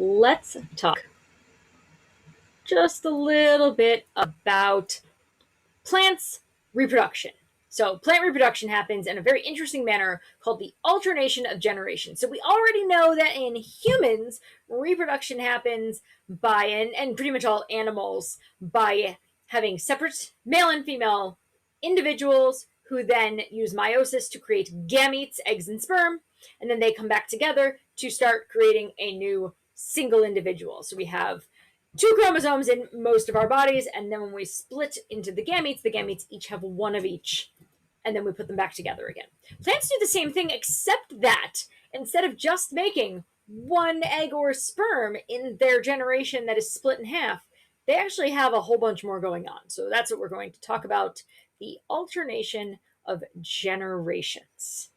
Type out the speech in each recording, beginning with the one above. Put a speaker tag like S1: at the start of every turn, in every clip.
S1: let's talk just a little bit about plants' reproduction. So, plant reproduction happens in a very interesting manner called the alternation of generation. So, we already know that in humans, reproduction happens by, and pretty much all animals, by having separate male and female individuals who then use meiosis to create gametes, eggs, and sperm, and then they come back together to start creating a new single individual. So, we have two chromosomes in most of our bodies, and then when we split into the gametes each have one of each, and then we put them back together again. Plants do the same thing, except that instead of just making one egg or sperm in their generation that is split in half, they actually have a whole bunch more going on. So that's what we're going to talk about, the alternation of generations.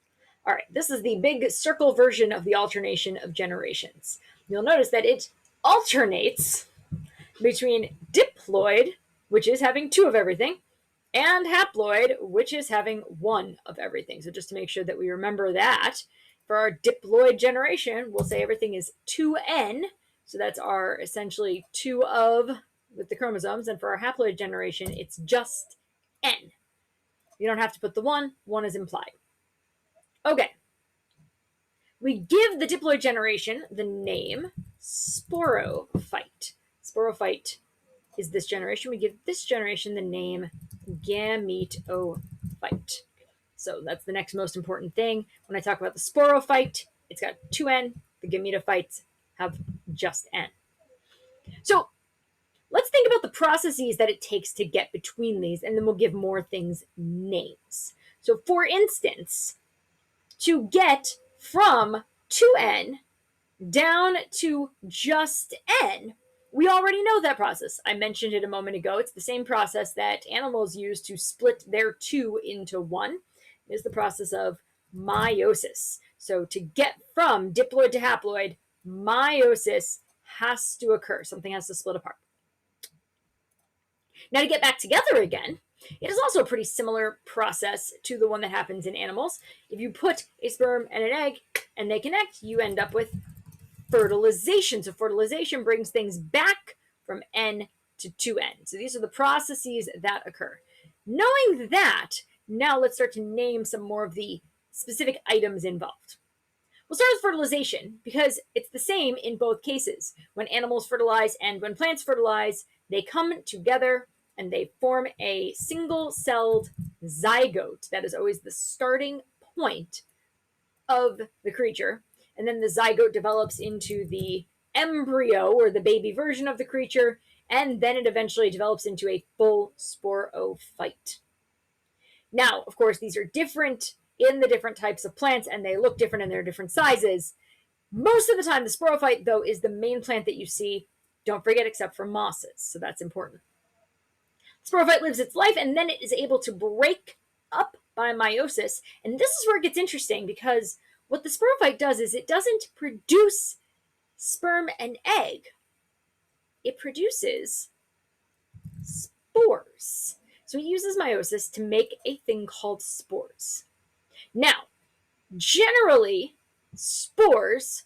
S1: All right, this is the big circle version of the alternation of generations. You'll notice that it alternates between diploid, which is having two of everything, and haploid, which is having one of everything. So just to make sure that we remember that, for our diploid generation, we'll say everything is 2n. So that's our essentially two of with the chromosomes. And for our haploid generation, it's just n. You don't have to put the one is implied. Okay. We give the diploid generation the name Sporophyte. Sporophyte is this generation. We give this generation the name Gametophyte. So that's the next most important thing. When I talk about the Sporophyte, it's got 2n. The Gametophytes have just n. So let's think about the processes that it takes to get between these, and then we'll give more things names. So for instance, to get from 2n down to just n, we already know that process. I mentioned it a moment ago. It's the same process that animals use to split their two into one. It is the process of meiosis. So to get from diploid to haploid, meiosis has to occur. Something has to split apart. Now to get back together again, it is also a pretty similar process to the one that happens in animals. If you put a sperm and an egg and they connect, you end up with fertilization. So fertilization brings things back from n to 2n. So these are the processes that occur. Knowing that, now let's start to name some more of the specific items involved. We'll start with fertilization because it's the same in both cases. When animals fertilize and when plants fertilize, they come together and they form a single-celled zygote. That is always the starting point of the creature. And then the zygote develops into the embryo or the baby version of the creature, and then it eventually develops into a full sporophyte. Now, of course, these are different in the different types of plants, and they look different in their different sizes. Most of the time, the sporophyte, though, is the main plant that you see. Don't forget, except for mosses, so that's important. Sporophyte lives its life, and then it is able to break up by meiosis. And this is where it gets interesting, because what the sporophyte does is it doesn't produce sperm and egg. It produces spores. So it uses meiosis to make a thing called spores. Now, generally, spores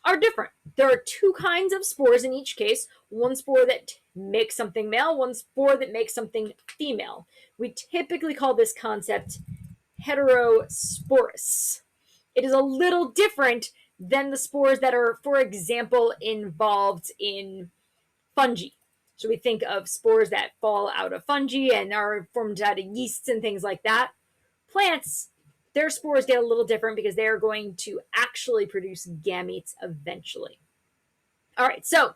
S1: are different. There are two kinds of spores in each case. One spore that makes something male, one spore that makes something female. We typically call this concept heterosporous. It is a little different than the spores that are, for example, involved in fungi. So we think of spores that fall out of fungi and are formed out of yeasts and things like that. Plants, their spores get a little different because they are going to actually produce gametes eventually. All right, so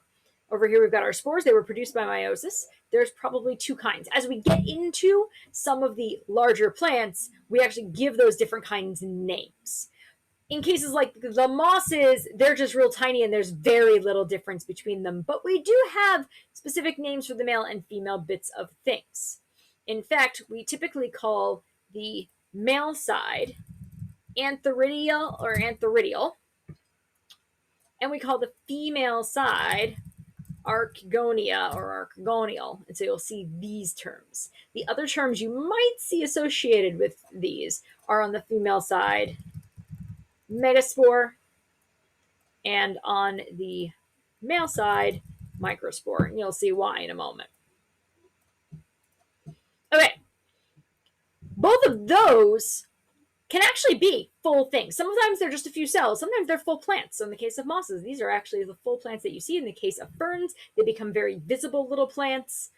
S1: over here we've got our spores. They were produced by meiosis. There's probably two kinds. As we get into some of the larger plants, we actually give those different kinds names. In cases like the mosses, they're just real tiny and there's very little difference between them. But we do have specific names for the male and female bits of things. In fact, we typically call the male side antheridial or antheridial, and we call the female side archegonia or archegonial. And so you'll see these terms. The other terms you might see associated with these are on the female side, Megaspore and on the male side, microspore. And you'll see why in a moment. Okay, both of those can actually be full things. Sometimes they're just a few cells. Sometimes they're full plants. So in the case of mosses, these are actually the full plants that you see. In the case of ferns, they become very visible little plants.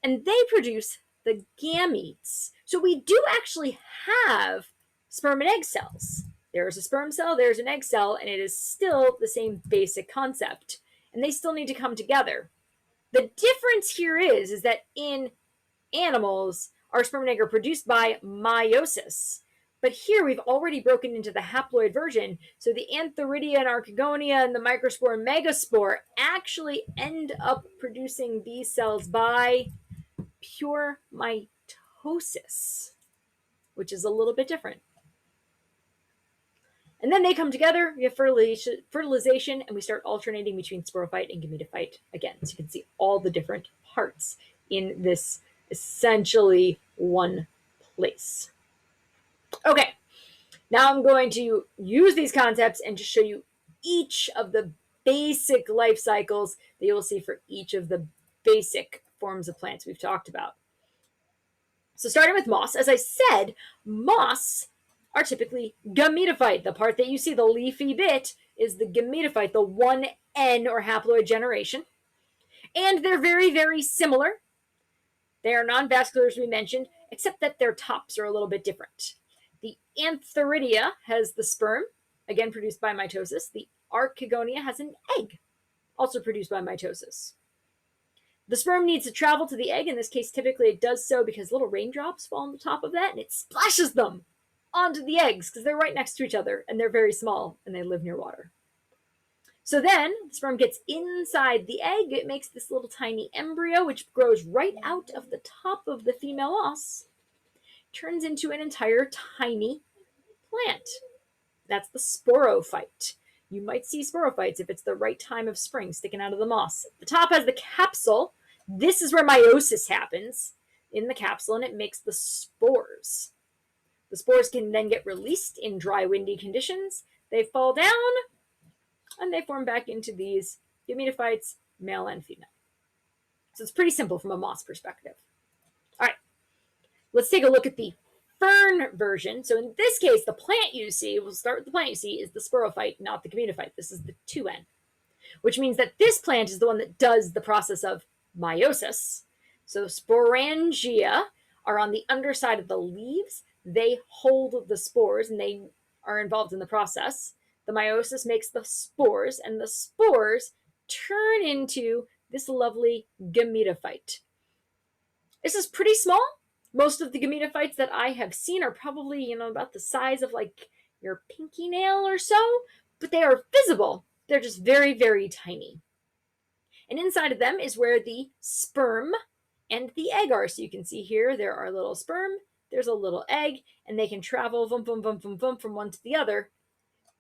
S1: And they produce the gametes. So we do actually have sperm and egg cells. There's a sperm cell, there's an egg cell, and it is still the same basic concept. And they still need to come together. The difference here is that in animals, our sperm and egg are produced by meiosis. But here we've already broken into the haploid version, so the Antheridia and Archegonia and the microspore and megaspore actually end up producing these cells by pure mitosis, which is a little bit different. And then they come together, we have fertilization, and we start alternating between sporophyte and gametophyte again. So you can see all the different parts in this essentially one place. Okay, now I'm going to use these concepts and just show you each of the basic life cycles that you will see for each of the basic forms of plants we've talked about. So starting with moss, as I said, moss are typically gametophyte. The part that you see, the leafy bit, is the gametophyte, the 1N or haploid generation. And they're very, very similar. They are non-vascular, as we mentioned, except that their tops are a little bit different. The Antheridia has the sperm, again produced by mitosis. The Archegonia has an egg, also produced by mitosis. The sperm needs to travel to the egg. In this case, typically it does so because little raindrops fall on the top of that and it splashes them onto the eggs because they're right next to each other and they're very small and they live near water. So then the sperm gets inside the egg. It makes this little tiny embryo, which grows right out of the top of the female os, turns into an entire tiny plant. That's the sporophyte. You might see sporophytes if it's the right time of spring sticking out of the moss. The top has the capsule. This is where meiosis happens in the capsule, and it makes the spores. The spores can then get released in dry, windy conditions. They fall down, and they form back into these gametophytes, male and female. So it's pretty simple from a moss perspective. All right, let's take a look at the fern version. So in this case, the plant you see, we'll start with the plant you see, is the sporophyte, not the gametophyte. This is the 2N, which means that this plant is the one that does the process of meiosis. So sporangia are on the underside of the leaves. They hold the spores and they are involved in the process. The meiosis makes the spores, and the spores turn into this lovely gametophyte. This is pretty small. Most of the gametophytes that I have seen are probably, about the size of like your pinky nail or so, but they are visible. They're just very, very tiny. And inside of them is where the sperm and the egg are. So you can see here, there are little sperm, there's a little egg, and they can travel from one to the other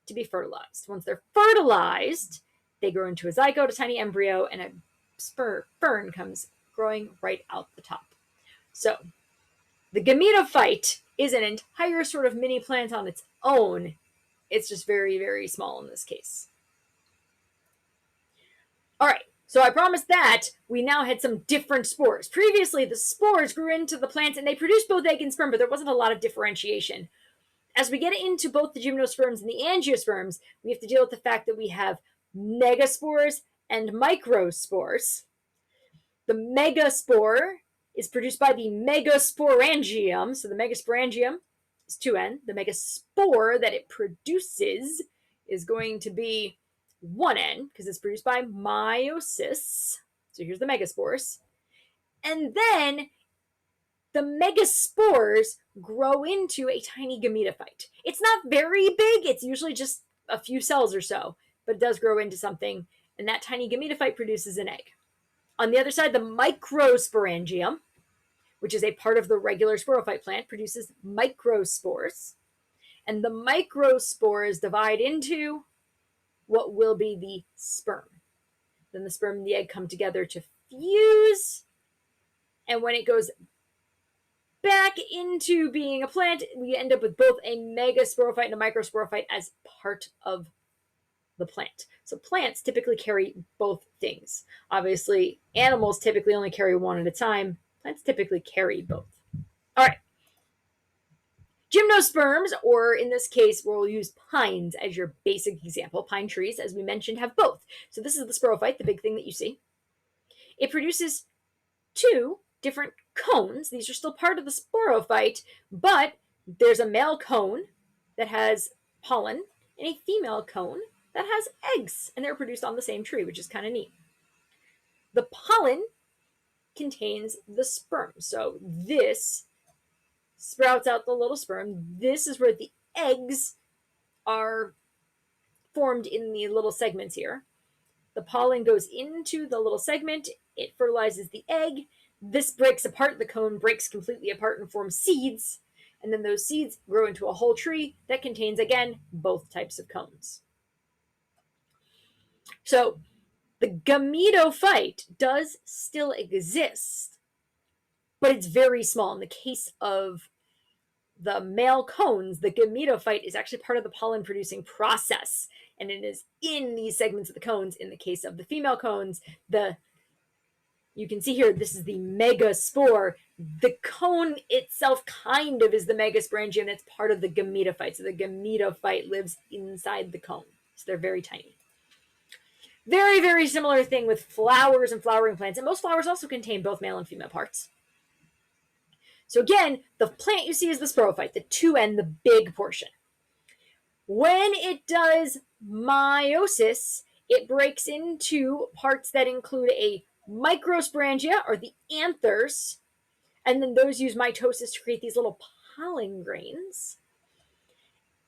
S1: to be fertilized. Once they're fertilized, they grow into a zygote, a tiny embryo, and a fern comes growing right out the top. So the gametophyte is an entire sort of mini plant on its own. It's just very, very small in this case. All right, so I promised that we now had some different spores. Previously, the spores grew into the plants and they produced both egg and sperm, but there wasn't a lot of differentiation. As we get into both the gymnosperms and the angiosperms, we have to deal with the fact that we have megaspores and microspores. The megaspore is produced by the megasporangium. So the megasporangium is 2N. The megaspore that it produces is going to be 1N because it's produced by meiosis. So here's the megaspores. And then the megaspores grow into a tiny gametophyte. It's not very big. It's usually just a few cells or so, but it does grow into something. And that tiny gametophyte produces an egg. On the other side, the microsporangium, which is a part of the regular sporophyte plant, produces microspores. And the microspores divide into what will be the sperm. Then the sperm and the egg come together to fuse. And when it goes back into being a plant, we end up with both a megasporophyte and a microsporophyte as part of the plant. So plants typically carry both things. Obviously, animals typically only carry one at a time. Plants typically carry both. All right. Gymnosperms, or in this case, we'll use pines as your basic example. Pine trees, as we mentioned, have both. So this is the sporophyte, the big thing that you see. It produces two different cones. These are still part of the sporophyte, but there's a male cone that has pollen and a female cone that has eggs, and they're produced on the same tree, which is kind of neat. The pollen contains the sperm. So this sprouts out the little sperm. This is where the eggs are formed in the little segments here. The pollen goes into the little segment. It fertilizes the egg. This breaks apart. The cone breaks completely apart and forms seeds. And then those seeds grow into a whole tree that contains, again, both types of cones. So the gametophyte does still exist, but it's very small. In the case of the male cones, the gametophyte is actually part of the pollen producing process, and it is in these segments of the cones. In the case of the female cones, you can see here, this is the megaspore. The cone itself kind of is the megasporangium, and it's part of the gametophyte. So the gametophyte lives inside the cone. So they're very tiny. Very, very similar thing with flowers and flowering plants. And most flowers also contain both male and female parts. So again, the plant you see is the sporophyte, the 2N, the big portion. When it does meiosis, it breaks into parts that include a microsporangia, or the anthers, and then those use mitosis to create these little pollen grains.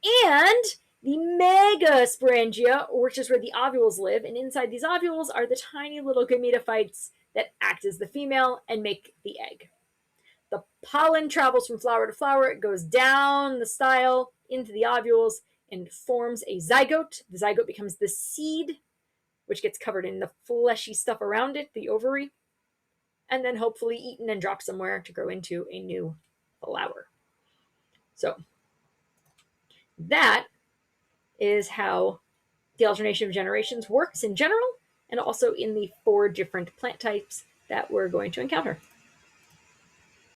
S1: And the megasporangia, which is where the ovules live, and inside these ovules are the tiny little gametophytes that act as the female and make the egg. The pollen travels from flower to flower. It goes down the style into the ovules and forms a zygote. The zygote becomes the seed, which gets covered in the fleshy stuff around it, the ovary, and then hopefully eaten and dropped somewhere to grow into a new flower. So that is how the alternation of generations works in general, and also in the 4 different plant types that we're going to encounter.